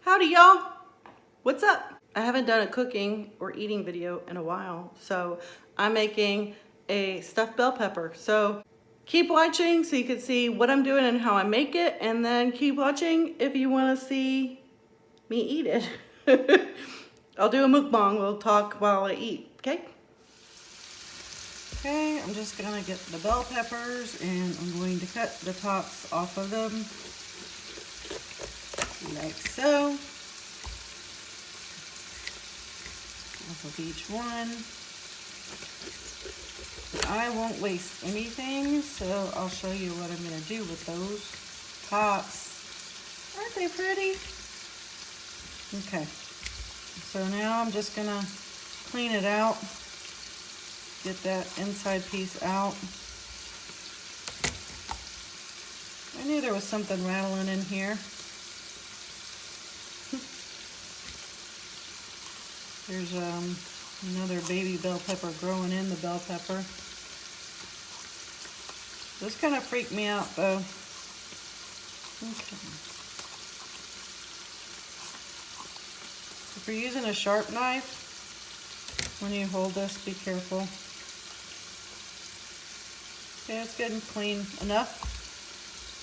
Howdy y'all, what's up? I haven't done a cooking or eating video in a while, so I'm making a stuffed bell pepper. So keep watching so you can see what I'm doing and how I make it, and then keep watching if you want to see me eat it. I'll do a mukbang, we'll talk while I eat, okay? Okay, I'm just gonna get the bell peppers and I'm going to cut the tops off of them like so. Off of each one. I won't waste anything, so I'll show you what I'm gonna do with those tops. Aren't they pretty? Okay, so now I'm just gonna clean it out. Get that inside piece out. I knew there was something rattling in here. There's another baby bell pepper growing in the bell pepper. This kind of freaked me out though. Okay. If you're using a sharp knife, when you hold this, be careful. Okay, it's good and clean enough.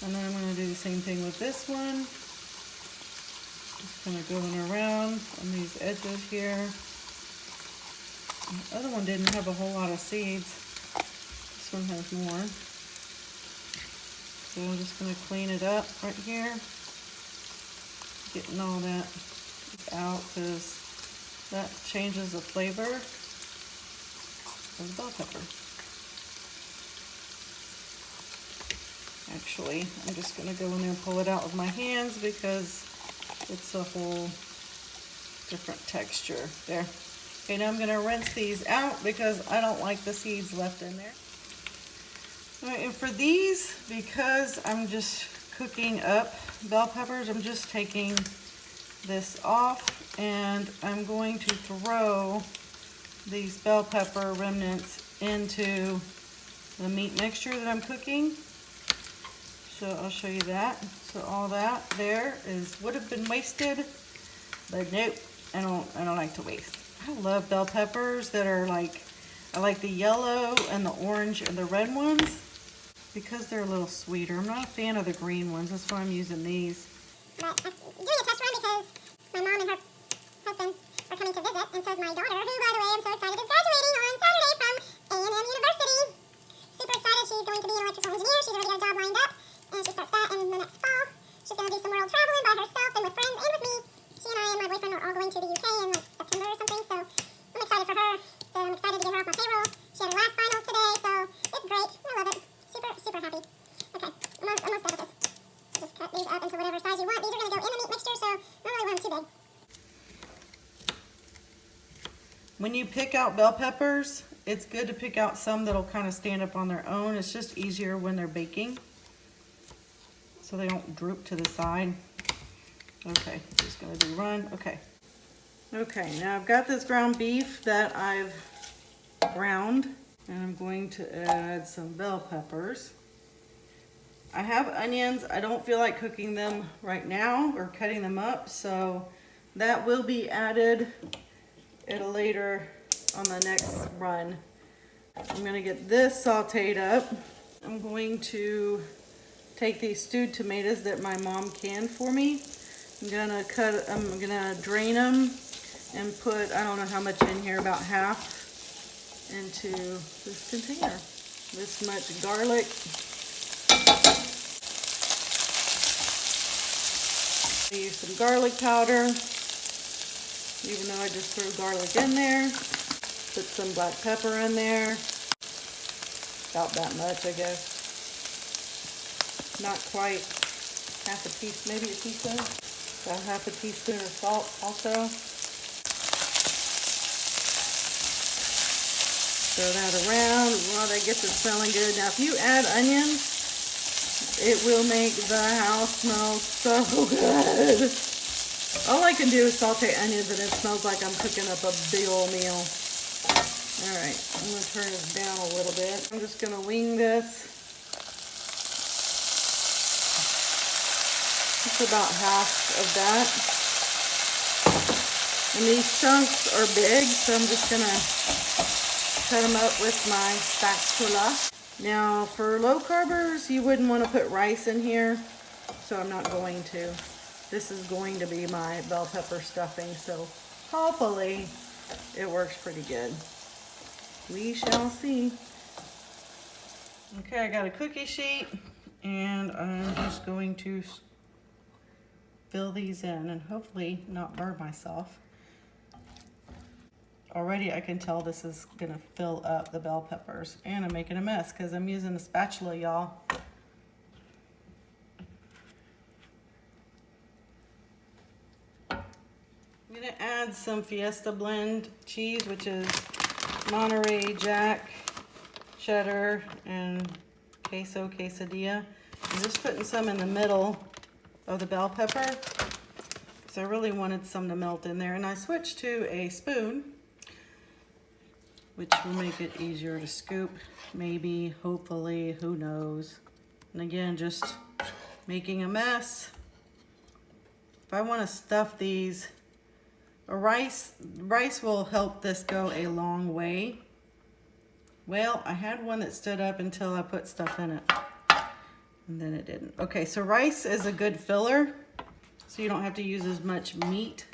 And then I'm going to do the same thing with this one. Just kind of going around on these edges here. The other one didn't have a whole lot of seeds. This one has more. So I'm just going to clean it up right here. Getting all that out because that changes the flavor of the bell pepper. Actually, I'm just going to go in there and pull it out with my hands because it's a whole different texture there. Okay, now I'm going to rinse these out because I don't like the seeds left in there. All right, and for these, because I'm just cooking up bell peppers, I'm just taking this off and I'm going to throw these bell pepper remnants into the meat mixture that I'm cooking. So I'll show you that. So all that there would have been wasted, but nope, I don't like to waste. I love bell peppers that are like, I like the yellow and the orange and the red ones because they're a little sweeter. I'm not a fan of the green ones. That's why I'm using these. But I'm doing a test run because my mom and her husband are coming to visit, and so is my daughter, who, by the way, I'm so excited is graduating on Saturday from A&M University. Super excited. She's going to be an electrical engineer. She's already got a job lined up, and she starts that in the next fall. She's going to do some world traveling by herself and with friends and with me. She and I and my boyfriend are all going to the UK in like September or something, so I'm excited for her. So I'm excited to get her off my payroll. She had her last finals today, so it's great. I love it. Super, super happy. Okay, almost done with this. Just cut these up into whatever size you want. These are going to go in the meat mixture, so I don't really want them too big. When you pick out bell peppers, it's good to pick out some that'll kind of stand up on their own. It's just easier when they're baking, so they don't droop to the side. Okay, just gonna do run. Okay. Okay, now I've got this ground beef that I've ground, and I'm going to add some bell peppers. I have onions. I don't feel like cooking them right now or cutting them up, so that will be added at a later on the next run. I'm gonna get this sauteed up. I'm going to take these stewed tomatoes that my mom canned for me. I'm gonna drain them and put, I don't know how much in here, about half into this container. This much garlic. I use some garlic powder, even though I just threw garlic in there. Put some black pepper in there. About that much, I guess. Not quite half a teaspoon, maybe a teaspoon. About half a teaspoon of salt also. Throw that around while that gets it smelling good. Now if you add onions, it will make the house smell so good. All I can do is saute onions and it smells like I'm cooking up a big old meal. Alright, I'm going to turn this down a little bit. I'm just going to wing this. Just about half of that. And these chunks are big, so I'm just gonna cut them up with my spatula. Now for low carbers, you wouldn't want to put rice in here, so I'm not going to. This is going to be my bell pepper stuffing, so hopefully it works pretty good. We shall see. Okay, I got a cookie sheet, and I'm just going to fill these in and hopefully not burn myself. Already I can tell this is gonna fill up the bell peppers, and I'm making a mess because I'm using a spatula, y'all. I'm gonna add some Fiesta blend cheese, which is Monterey Jack, cheddar, and queso quesadilla. I'm just putting some in the middle of the bell pepper because I really wanted some to melt in there, and I switched to a spoon, which will make it easier to scoop, maybe, hopefully, who knows. And again, just making a mess. If I want to stuff these, rice will help this go a long way. Well, I had one that stood up until I put stuff in it, and then it didn't. Okay, so rice is a good filler, so you don't have to use as much meat,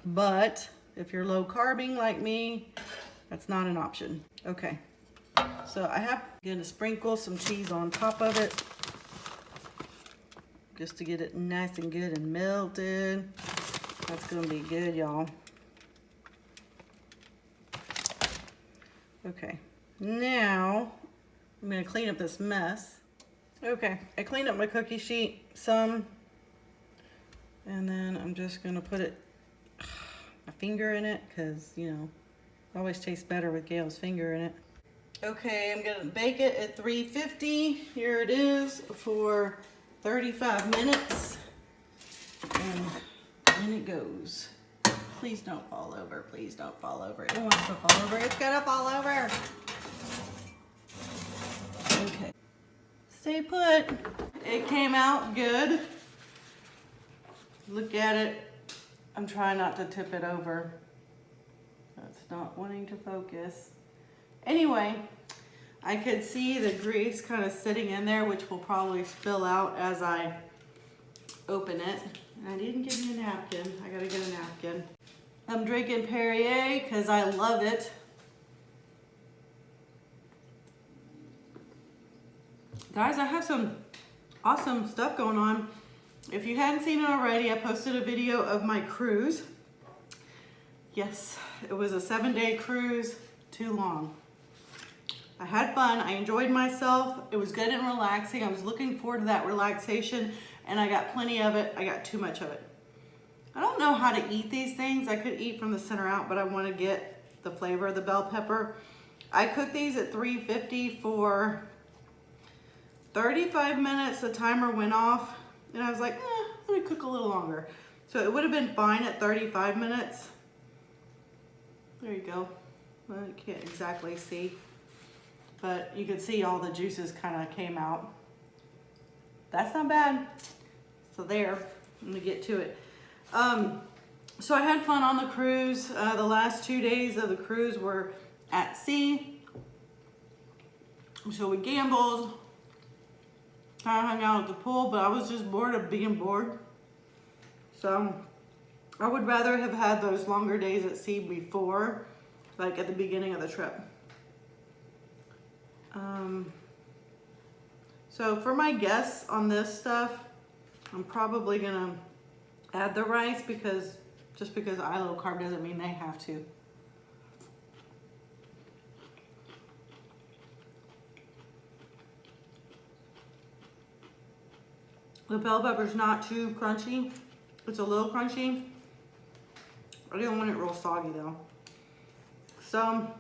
but if you're low carbing like me, that's not an option. Okay, so I'm gonna sprinkle some cheese on top of it just to get it nice and good and melted. That's gonna be good, y'all. Okay, now I'm gonna clean up this mess. Okay, I cleaned up my cookie sheet some, and then I'm just gonna put my finger in it because, you know, it always tastes better with Gail's finger in it. Okay, I'm gonna bake it at 350. Here it is for 35 minutes. And in it goes. Please don't fall over. Please don't fall over. It wants to fall over. It's gonna fall over. Okay. Stay put. It came out good. Look at it. I'm trying not to tip it over. That's not wanting to focus. Anyway, I could see the grease kind of sitting in there, which will probably spill out as I open it. And I didn't get me a napkin. I gotta get a napkin. I'm drinking Perrier because I love it. Guys, I have some awesome stuff going on. If you hadn't seen it already, I posted a video of my cruise. Yes, it was a 7-day cruise, too long. I had fun, I enjoyed myself. It was good and relaxing. I was looking forward to that relaxation, and I got plenty of it. I got too much of it. I don't know how to eat these things. I could eat from the center out, but I want to get the flavor of the bell pepper. I cooked these at 350 for 35 minutes. The timer went off, and I was like, let me cook a little longer. So it would have been fine at 35 minutes. There you go. Well, you can't exactly see, but you can see all the juices kind of came out. That's not bad. So there, I'm gonna get to it. So I had fun on the cruise. The last 2 days of the cruise were at sea. So we gambled, kind of hung out at the pool, but I was just bored of being bored. So I would rather have had those longer days at sea before, like at the beginning of the trip. So for my guests on this stuff, I'm probably gonna add the rice because just because I low carb doesn't mean they have to. The bell pepper's not too crunchy. It's a little crunchy. I didn't want it real soggy though. So,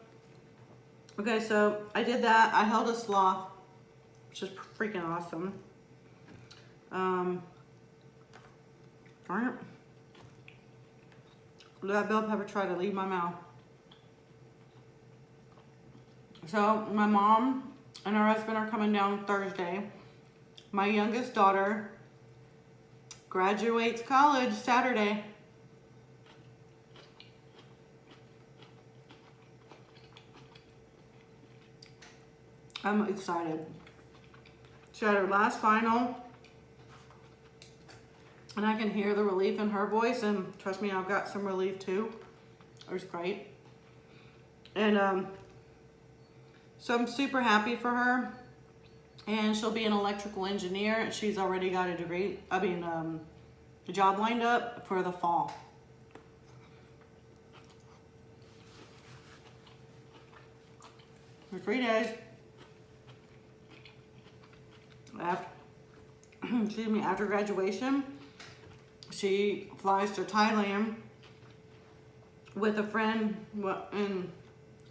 okay, so I did that. I held a sloth, which is freaking awesome. Darn it. That bell pepper tried to leave my mouth. So my mom and her husband are coming down Thursday. My youngest daughter graduates college Saturday. I'm excited. She had her last final, and I can hear the relief in her voice, and trust me, I've got some relief too. It was great. And so I'm super happy for her, and she'll be an electrical engineer. She's already got a degree, a job lined up for the fall. For 3 days. After graduation, she flies to Thailand with a friend and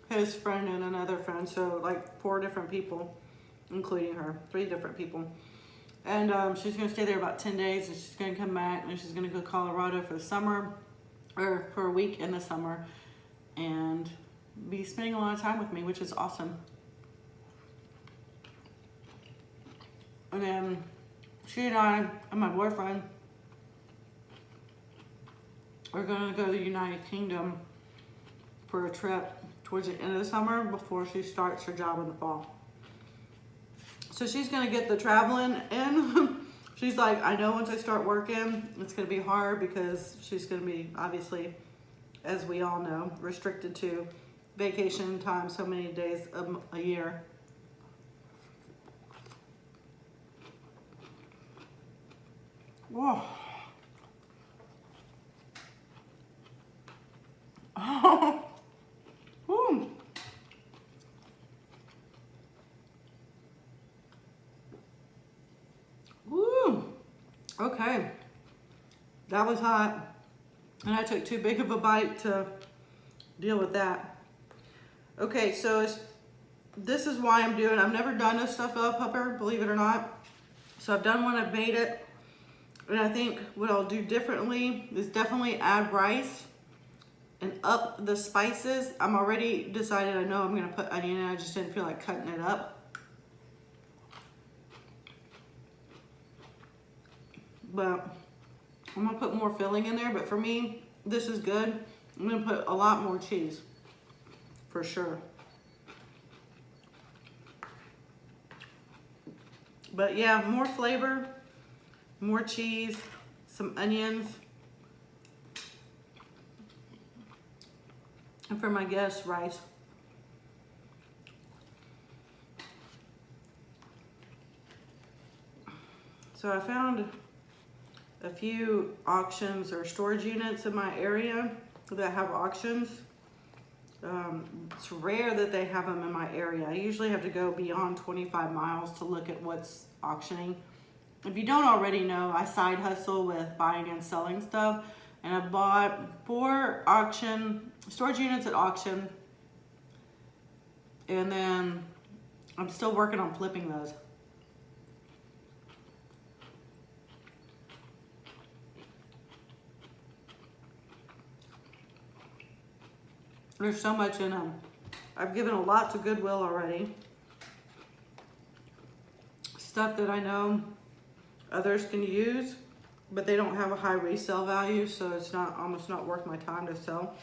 his friend and another friend. So like 4 different people, including her, 3 different people. And she's gonna stay there about 10 days, and she's gonna come back, and she's gonna go to Colorado for the summer, or for a week in the summer, and be spending a lot of time with me, which is awesome. And then she and I and my boyfriend are gonna go to the United Kingdom for a trip towards the end of the summer before she starts her job in the fall. So she's gonna get the traveling in. She's like, I know once I start working, it's gonna be hard because she's gonna be, obviously, as we all know, restricted to vacation time so many days a year. Whoa. Oh. Woo. Woo. Okay. That was hot. And I took too big of a bite to deal with that. Okay, so this is why I'm doing, I've never done a stuffed bell pepper, believe it or not. So I've done one, I've made it. And I think what I'll do differently is definitely add rice and up the spices. I'm already decided, I know I'm gonna put onion in, I just didn't feel like cutting it up. But I'm gonna put more filling in there, but for me, this is good. I'm gonna put a lot more cheese, for sure. But yeah, more flavor, more cheese, some onions. And for my guests, rice. So I found a few auctions or storage units in my area that have auctions. It's rare that they have them in my area. I usually have to go beyond 25 miles to look at what's auctioning. If you don't already know, I side hustle with buying and selling stuff, and I bought 4 storage units at auction, and then I'm still working on flipping those. There's so much in them. I've given a lot to Goodwill already. Stuff that I know others can use, but they don't have a high resale value, so it's almost not worth my time to sell.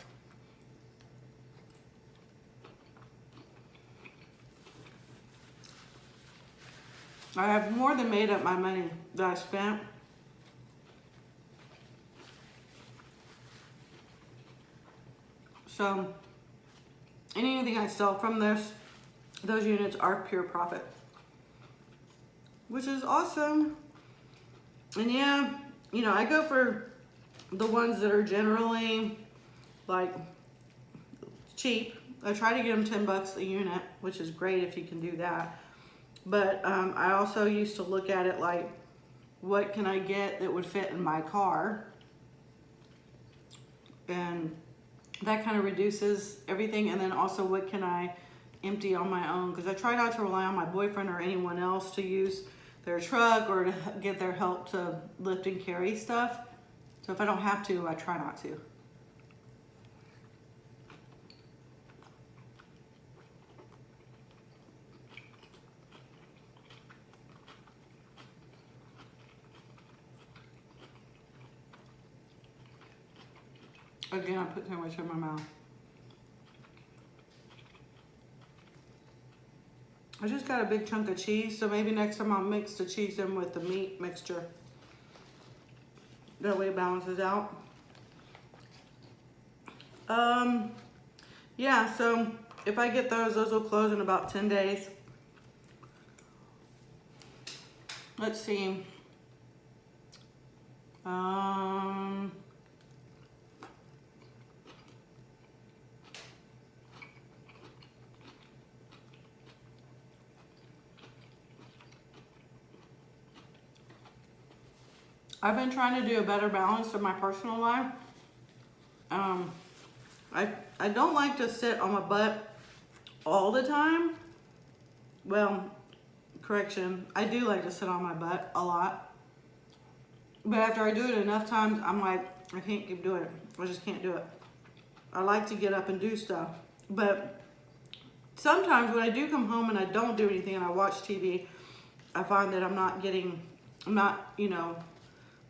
I have more than made up my money that I spent. So anything I sell from those units are pure profit, which is awesome. And yeah, you know, I go for the ones that are generally like cheap. I try to get them 10 bucks a unit, which is great if you can do that. But I also used to look at it like, what can I get that would fit in my car? And that kind of reduces everything. And then also, what can I empty on my own? Because I try not to rely on my boyfriend or anyone else to use their truck or to get their help to lift and carry stuff. So if I don't have to, I try not to. Again, I put too much in my mouth. I just got a big chunk of cheese, so maybe next time I'll mix the cheese in with the meat mixture. That way it balances out. Yeah, so if I get those will close in about 10 days. Let's see. I've been trying to do a better balance of my personal life. I don't like to sit on my butt all the time. Well, correction, I do like to sit on my butt a lot. But after I do it enough times, I'm like, I can't keep doing it. I just can't do it. I like to get up and do stuff. But sometimes when I do come home and I don't do anything and I watch TV, I find that I'm not, you know,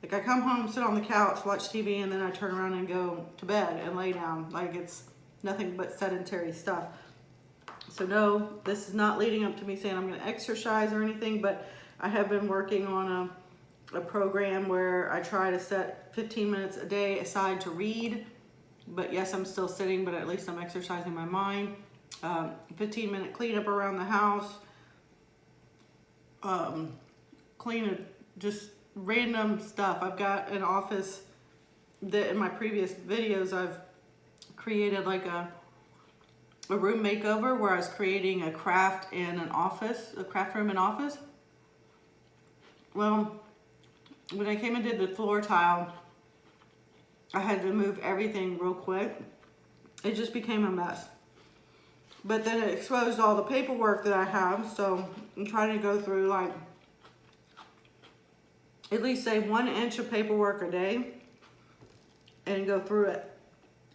like I come home, sit on the couch, watch TV, and then I turn around and go to bed and lay down. Like it's nothing but sedentary stuff. So no, this is not leading up to me saying I'm going to exercise or anything, but I have been working on a program where I try to set 15 minutes a day aside to read. But yes, I'm still sitting, but at least I'm exercising my mind. 15-minute cleanup around the house. Just random stuff. I've got an office that in my previous videos I've created like a room makeover where I was creating a craft in an office, a craft room and office. Well, when I came and did the floor tile, I had to move everything real quick. It just became a mess. But then it exposed all the paperwork that I have, so I'm trying to go through like at least say 1 inch of paperwork a day and go through it.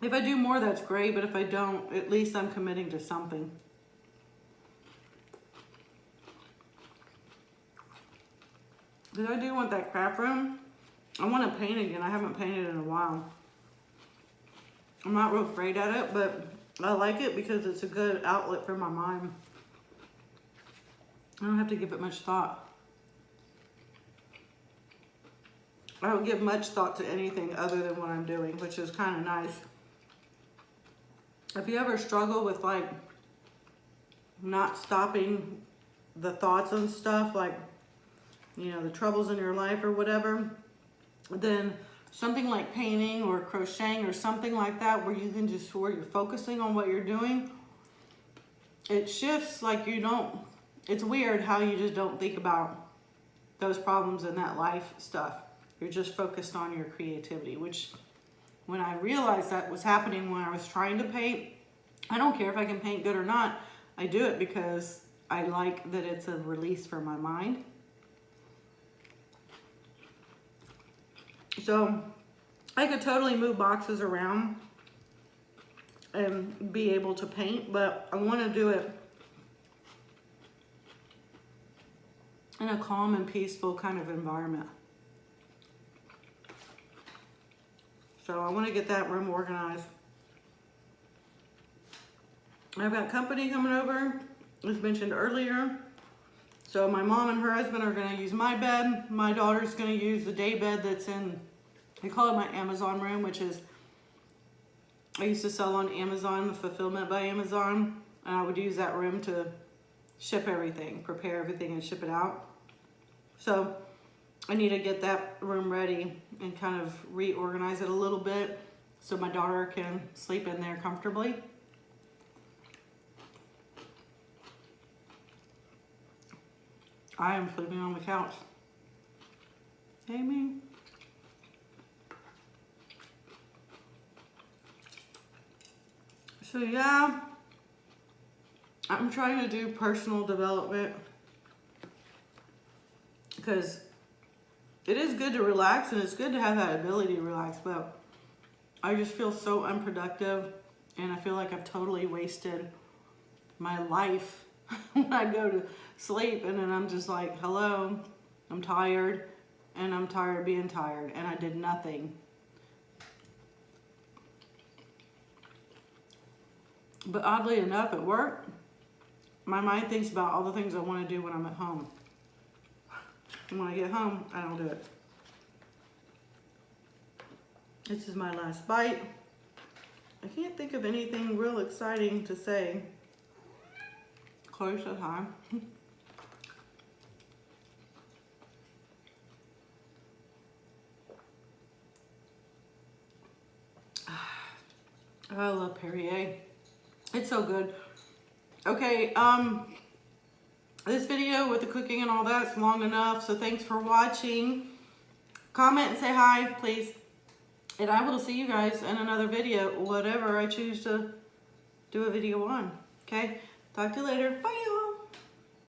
If I do more, that's great, but if I don't, at least I'm committing to something. Because I do want that craft room. I want to paint again. I haven't painted in a while. I'm not real great at it, but I like it because it's a good outlet for my mind. I don't have to give it much thought. I don't give much thought to anything other than what I'm doing, which is kind of nice. If you ever struggle with like not stopping the thoughts and stuff, like, you know, the troubles in your life or whatever, then something like painting or crocheting or something like that where you can just, where you're focusing on what you're doing, it shifts like you don't, it's weird how you just don't think about those problems in that life stuff. You're just focused on your creativity, which when I realized that was happening when I was trying to paint, I don't care if I can paint good or not. I do it because I like that it's a release for my mind. So I could totally move boxes around and be able to paint, but I want to do it in a calm and peaceful kind of environment. So I want to get that room organized. I've got company coming over, as mentioned earlier. So my mom and her husband are going to use my bed. My daughter's going to use the day bed that's in, I call it my Amazon room, which is, I used to sell on Amazon, the Fulfillment by Amazon. And I would use that room to ship everything, prepare everything and ship it out. So I need to get that room ready and kind of reorganize it a little bit so my daughter can sleep in there comfortably. I am sleeping on the couch. Hey, me. So yeah, I'm trying to do personal development because it is good to relax and it's good to have that ability to relax, but I just feel so unproductive and I feel like I've totally wasted my life when I go to sleep and then I'm just like, hello, I'm tired and I'm tired of being tired and I did nothing. But oddly enough, at work, my mind thinks about all the things I want to do when I'm at home. And when I get home, I don't do it. This is my last bite. I can't think of anything real exciting to say. Chloe said hi. I love Perrier. It's so good. Okay, this video with the cooking and all that's long enough, so thanks for watching. Comment and say hi, please. And I will see you guys in another video, whatever I choose to do a video on. Okay, talk to you later. Bye.